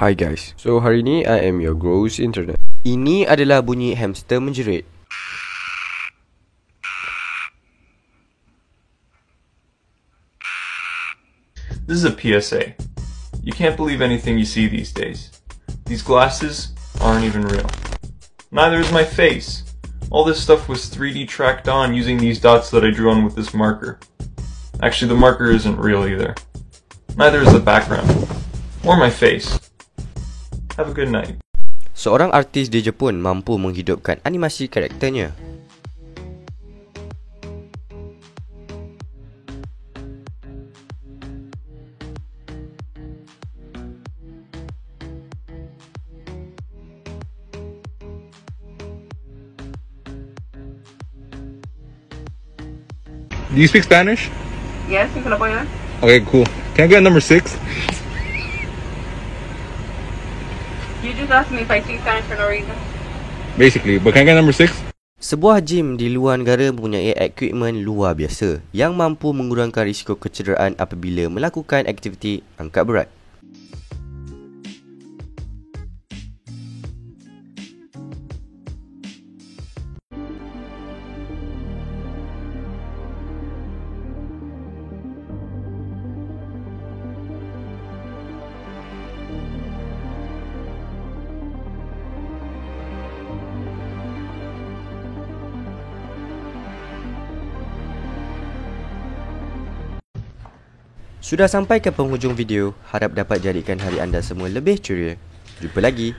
Hi guys, so hari ni I am your gross internet. Ini adalah bunyi hamster menjerit. This is a PSA. You can't believe anything you see these days. These glasses aren't even real. Neither is my face. All this stuff was 3D tracked on using these dots that I drew on with this marker. Actually, the marker isn't real either. Neither is the background. Or my face. Have a good night. Seorang artis di Jepun mampu menghidupkan animasi karakternya. Do you speak Spanish? Yes, you can apply that. Okay, cool. Can I get number 6? You just asked me if I speak Spanish for no reason. Basically, but can I get number 6? Sebuah gym di luar negara mempunyai equipment luar biasa yang mampu mengurangkan risiko kecederaan apabila melakukan aktiviti angkat berat. Sudah sampai ke penghujung video, harap dapat jadikan hari anda semua lebih ceria. Jumpa lagi.